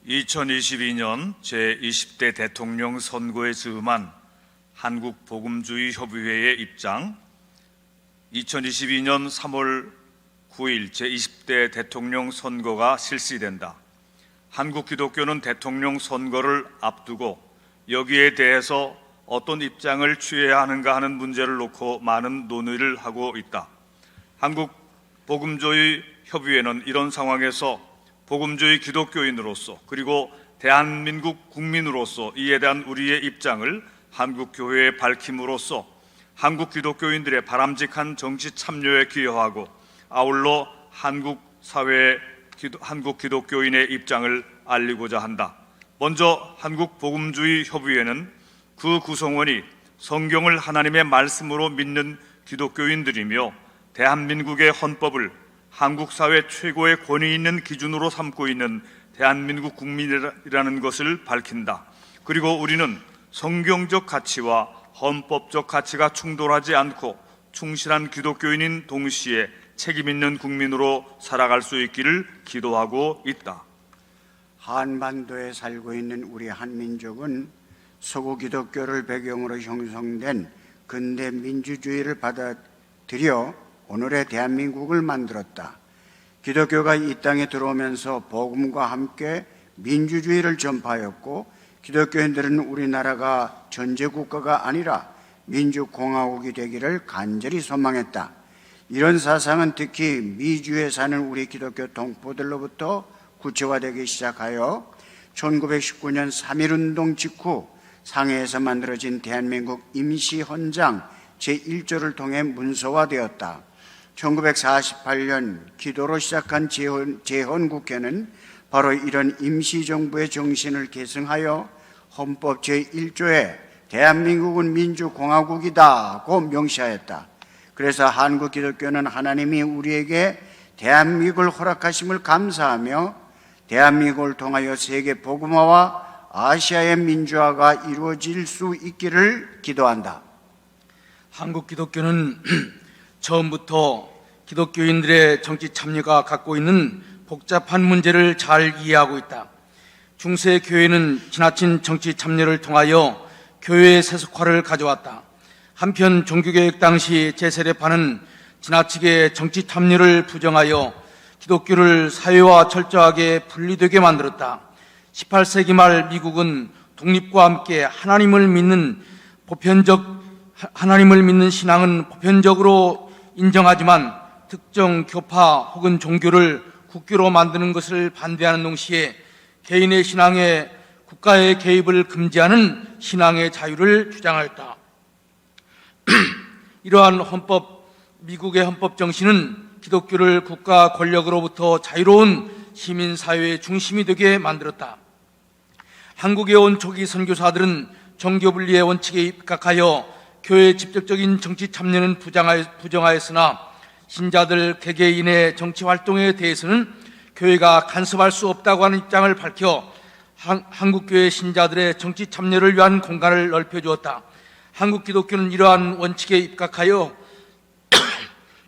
2022년 제20대 대통령 선거에 즈음한 한국복음주의협의회의 입장, 2022년 3월 9일 제20대 대통령 선거가 실시된다. 한국 기독교는 대통령 선거를 앞두고 여기에 대해서 어떤 입장을 취해야 하는가 하는 문제를 놓고 많은 논의를 하고 있다. 한국복음주의협의회는 이런 상황에서 복음주의 기독교인으로서 그리고 대한민국 국민으로서 이에 대한 우리의 입장을 한국교회에 밝힘으로써 한국 기독교인들의 바람직한 정치 참여에 기여하고 아울러 한국 사회의 한국 기독교인의 입장을 알리고자 한다. 먼저 한국복음주의협의회는 그 구성원이 성경을 하나님의 말씀으로 믿는 기독교인들이며 대한민국의 헌법을 한국 사회 최고의 권위 있는 기준으로 삼고 있는 대한민국 국민이라는 것을 밝힌다. 그리고 우리는 성경적 가치와 헌법적 가치가 충돌하지 않고 충실한 기독교인인 동시에 책임 있는 국민으로 살아갈 수 있기를 기도하고 있다. 한반도에 살고 있는 우리 한민족은 서구 기독교를 배경으로 형성된 근대 민주주의를 받아들여 오늘의 대한민국을 만들었다. 기독교가 이 땅에 들어오면서 복음과 함께 민주주의를 전파하였고, 기독교인들은 우리나라가 전제국가가 아니라 민주공화국이 되기를 간절히 소망했다. 이런 사상은 특히 미주에 사는 우리 기독교 동포들로부터 구체화되기 시작하여 1919년 3.1운동 직후 상해에서 만들어진 대한민국 임시헌장 제1조를 통해 문서화되었다. 1948년 기도로 시작한 재헌국회는 바로 이런 임시정부의 정신을 계승하여 헌법 제1조에 대한민국은 민주공화국이다고 명시하였다. 그래서 한국 기독교는 하나님이 우리에게 대한민국을 허락하심을 감사하며 대한민국을 통하여 세계 복음화와 아시아의 민주화가 이루어질 수 있기를 기도한다. 한국 기독교는 처음부터 기독교인들의 정치 참여가 갖고 있는 복잡한 문제를 잘 이해하고 있다. 중세 교회는 지나친 정치 참여를 통하여 교회의 세속화를 가져왔다. 한편 종교개혁 당시 제세례파는 지나치게 정치 참여를 부정하여 기독교를 사회와 철저하게 분리되게 만들었다. 18세기 말 미국은 독립과 함께 하나님을 믿는 신앙은 보편적으로 인정하지만 특정 교파 혹은 종교를 국교로 만드는 것을 반대하는 동시에 개인의 신앙에 국가의 개입을 금지하는 신앙의 자유를 주장하였다. 이러한 미국의 헌법 정신은 기독교를 국가 권력으로부터 자유로운 시민사회의 중심이 되게 만들었다. 한국에 온 초기 선교사들은 종교분리의 원칙에 입각하여 교회의 직접적인 정치 참여는 부정하였으나 신자들 개개인의 정치 활동에 대해서는 교회가 간섭할 수 없다고 하는 입장을 밝혀 한국교회 신자들의 정치 참여를 위한 공간을 넓혀주었다. 한국 기독교는 이러한 원칙에 입각하여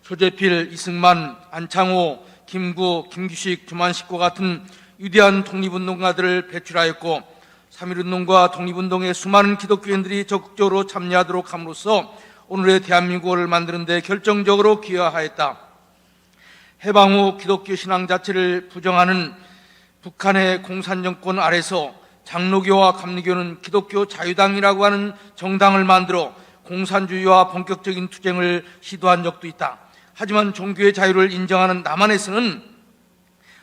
조재필, 이승만, 안창호, 김구, 김규식, 주만식과 같은 위대한 독립운동가들을 배출하였고 3.1운동과 독립운동에 수많은 기독교인들이 적극적으로 참여하도록 함으로써 오늘의 대한민국을 만드는 데 결정적으로 기여하였다. 해방 후 기독교 신앙 자체를 부정하는 북한의 공산정권 아래서 장로교와 감리교는 기독교 자유당이라고 하는 정당을 만들어 공산주의와 본격적인 투쟁을 시도한 적도 있다. 하지만 종교의 자유를 인정하는 남한에서는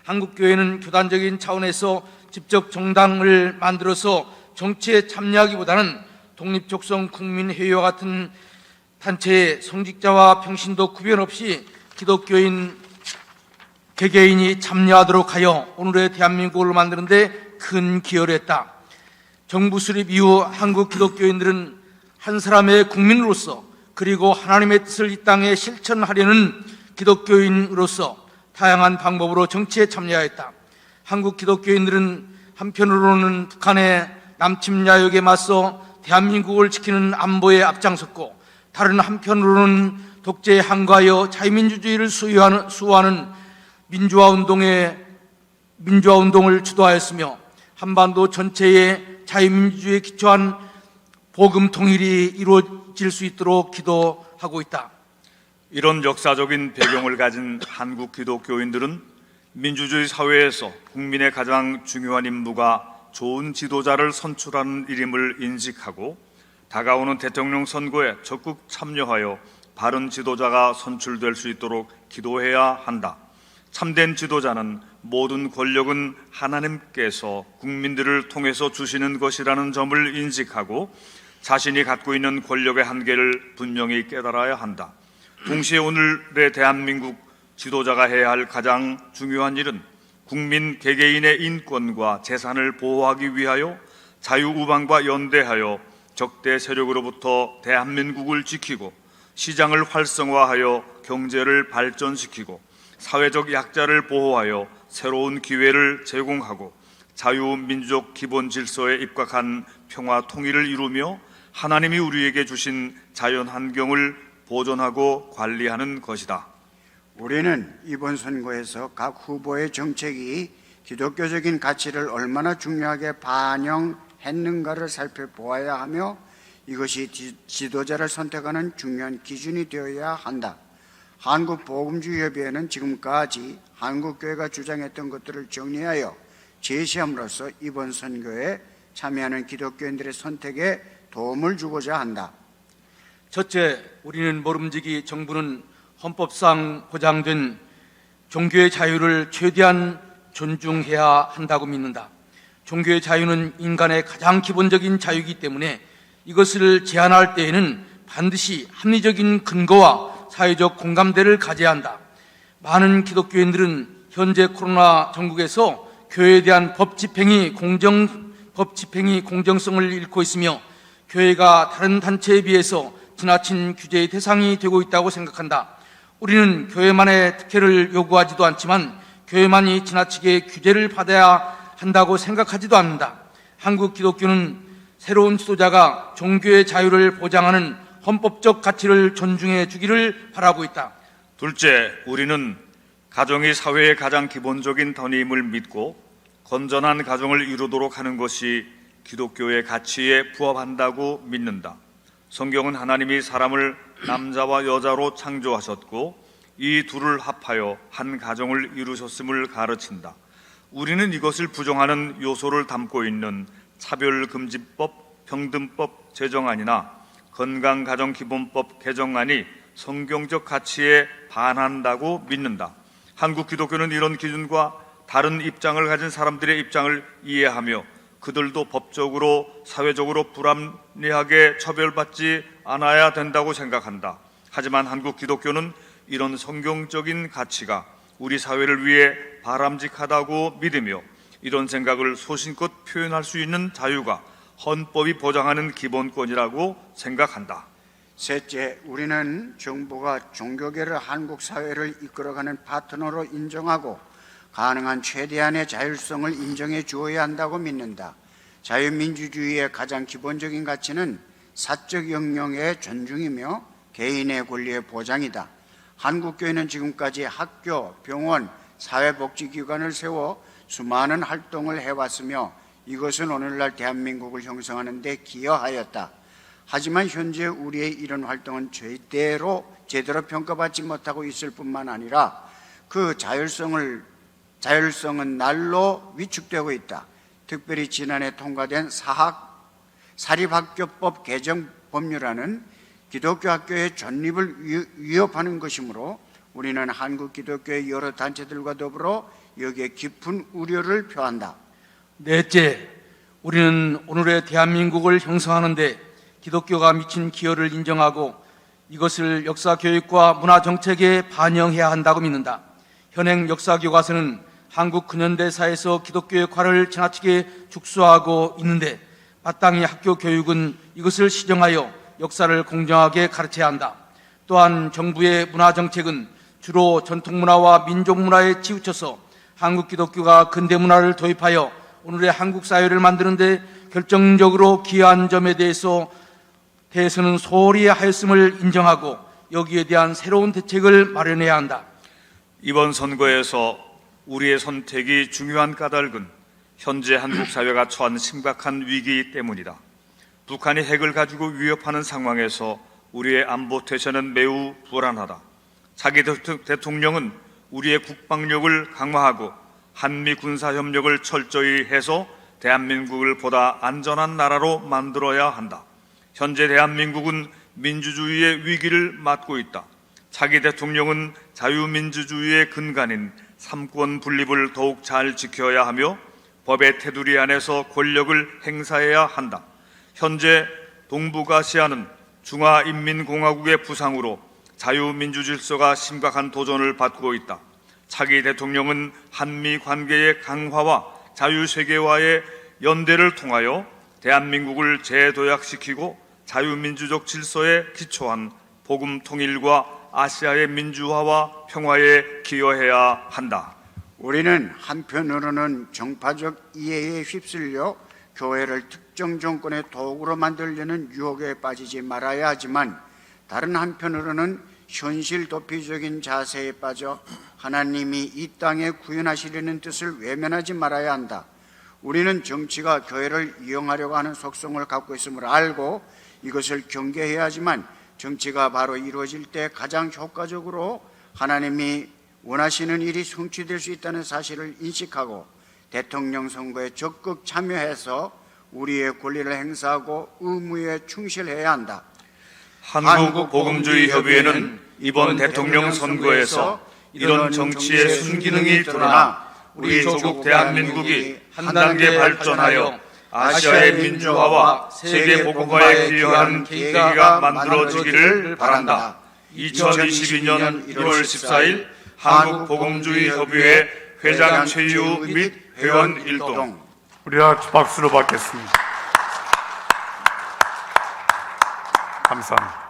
한국교회는 교단적인 차원에서 직접 정당을 만들어서 정치에 참여하기보다는 독립적성 국민회의와 같은 단체의 성직자와 평신도 구별 없이 기독교인 개개인이 참여하도록 하여 오늘의 대한민국을 만드는 데 큰 기여를 했다. 정부 수립 이후 한국 기독교인들은 한 사람의 국민으로서 그리고 하나님의 뜻을 이 땅에 실천하려는 기독교인으로서 다양한 방법으로 정치에 참여하였다. 한국 기독교인들은 한편으로는 북한의 남침야욕에 맞서 대한민국을 지키는 안보에 앞장섰고 다른 한편으로는 독재에 항거하여 자유민주주의를 수호하는 민주화 운동에 민주화운동을 주도하였으며 한반도 전체의 자유민주주의에 기초한 복음 통일이 이루어질 수 있도록 기도하고 있다. 이런 역사적인 배경을 가진 한국 기독교인들은 민주주의 사회에서 국민의 가장 중요한 임무가 좋은 지도자를 선출하는 일임을 인식하고 다가오는 대통령 선거에 적극 참여하여 바른 지도자가 선출될 수 있도록 기도해야 한다. 참된 지도자는 모든 권력은 하나님께서 국민들을 통해서 주시는 것이라는 점을 인식하고 자신이 갖고 있는 권력의 한계를 분명히 깨달아야 한다. 동시에 오늘의 대한민국 지도자가 해야 할 가장 중요한 일은 국민 개개인의 인권과 재산을 보호하기 위하여 자유우방과 연대하여 적대 세력으로부터 대한민국을 지키고 시장을 활성화하여 경제를 발전시키고 사회적 약자를 보호하여 새로운 기회를 제공하고 자유민주적 기본 질서에 입각한 평화 통일을 이루며 하나님이 우리에게 주신 자연 환경을 보존하고 관리하는 것이다. 우리는 이번 선거에서 각 후보의 정책이 기독교적인 가치를 얼마나 중요하게 반영했는가를 살펴보아야 하며 이것이 지도자를 선택하는 중요한 기준이 되어야 한다. 한국복음주의협의회는 지금까지 한국교회가 주장했던 것들을 정리하여 제시함으로써 이번 선거에 참여하는 기독교인들의 선택에 도움을 주고자 한다. 첫째, 우리는 모름지기 정부는 헌법상 보장된 종교의 자유를 최대한 존중해야 한다고 믿는다. 종교의 자유는 인간의 가장 기본적인 자유이기 때문에 이것을 제한할 때에는 반드시 합리적인 근거와 사회적 공감대를 가져야 한다. 많은 기독교인들은 현재 코로나 전국에서 교회에 대한 법 집행이 공정성을 잃고 있으며 교회가 다른 단체에 비해서 지나친 규제의 대상이 되고 있다고 생각한다. 우리는 교회만의 특혜를 요구하지도 않지만 교회만이 지나치게 규제를 받아야 한다고 생각하지도 않는다. 한국 기독교는 새로운 지도자가 종교의 자유를 보장하는 헌법적 가치를 존중해 주기를 바라고 있다. 둘째, 우리는 가정이 사회의 가장 기본적인 단위임을 믿고 건전한 가정을 이루도록 하는 것이 기독교의 가치에 부합한다고 믿는다. 성경은 하나님이 사람을 남자와 여자로 창조하셨고 이 둘을 합하여 한 가정을 이루셨음을 가르친다. 우리는 이것을 부정하는 요소를 담고 있는 차별금지법, 평등법 제정안이나 건강가정기본법 개정안이 성경적 가치에 반한다고 믿는다. 한국 기독교는 이런 기준과 다른 입장을 가진 사람들의 입장을 이해하며 그들도 법적으로, 사회적으로 불합리하게 처벌받지 않아야 된다고 생각한다. 하지만 한국 기독교는 이런 성경적인 가치가 우리 사회를 위해 바람직하다고 믿으며 이런 생각을 소신껏 표현할 수 있는 자유가 헌법이 보장하는 기본권이라고 생각한다. 셋째, 우리는 정부가 종교계를 한국 사회를 이끌어가는 파트너로 인정하고 가능한 최대한의 자율성을 인정해 주어야 한다고 믿는다. 자유민주주의의 가장 기본적인 가치는 사적 영역의 존중이며 개인의 권리의 보장이다. 한국교회는 지금까지 학교, 병원, 사회복지기관을 세워 수많은 활동을 해왔으며 이것은 오늘날 대한민국을 형성하는 데 기여하였다. 하지만 현재 우리의 이런 활동은 제대로 평가받지 못하고 있을 뿐만 아니라 그 자율성은 날로 위축되고 있다. 특별히 지난해 통과된 사립학교법 개정 법률안은 기독교 학교의 존립을 위협하는 것이므로 우리는 한국 기독교의 여러 단체들과 더불어 여기에 깊은 우려를 표한다. 넷째, 우리는 오늘의 대한민국을 형성하는 데 기독교가 미친 기여를 인정하고 이것을 역사교육과 문화정책에 반영해야 한다고 믿는다. 현행 역사교과서는 한국 근현대사에서 기독교의 역할을 지나치게 축소하고 있는데 마땅히 학교 교육은 이것을 시정하여 역사를 공정하게 가르쳐야 한다. 또한 정부의 문화정책은 주로 전통문화와 민족문화에 치우쳐서 한국 기독교가 근대문화를 도입하여 오늘의 한국 사회를 만드는 데 결정적으로 기여한 점에 대해서는 소홀히 하였음을 인정하고 여기에 대한 새로운 대책을 마련해야 한다. 이번 선거에서 우리의 선택이 중요한 까닭은 현재 한국 사회가 처한 심각한 위기 때문이다. 북한이 핵을 가지고 위협하는 상황에서 우리의 안보 태세는 매우 불안하다. 차기 대통령은 우리의 국방력을 강화하고 한미 군사협력을 철저히 해서 대한민국을 보다 안전한 나라로 만들어야 한다. 현재 대한민국은 민주주의의 위기를 맞고 있다. 차기 대통령은 자유민주주의의 근간인 삼권 분립을 더욱 잘 지켜야 하며 법의 테두리 안에서 권력을 행사해야 한다. 현재 동북아시아는 중화인민공화국의 부상으로 자유민주질서가 심각한 도전을 받고 있다. 차기 대통령은 한미 관계의 강화와 자유세계화의 연대를 통하여 대한민국을 재도약시키고 자유민주적 질서에 기초한 복음 통일과 아시아의 민주화와 평화에 기여해야 한다. 우리는 한편으로는 정파적 이해에 휩쓸려 교회를 특정 정권의 도구로 만들려는 유혹에 빠지지 말아야 하지만, 다른 한편으로는 현실 도피적인 자세에 빠져 하나님이 이 땅에 구현하시려는 뜻을 외면하지 말아야 한다. 우리는 정치가 교회를 이용하려고 하는 속성을 갖고 있음을 알고 이것을 경계해야 하지만, 정치가 바로 이루어질 때 가장 효과적으로 하나님이 원하시는 일이 성취될 수 있다는 사실을 인식하고 대통령 선거에 적극 참여해서 우리의 권리를 행사하고 의무에 충실해야 한다. 한국복음주의협의회는 이번 대통령 선거에서 이런 정치의 순기능이 드러나 우리 조국 대한민국이 한 단계 발전하여 아시아의 민주화와 세계 복음화에 기여한 계기가 만들어지기를 바란다. 2022년 1월 14일 한국복음주의협의회 회장 최유 및 회원 일동. 우리가 박수로 받겠습니다. 감사합니다.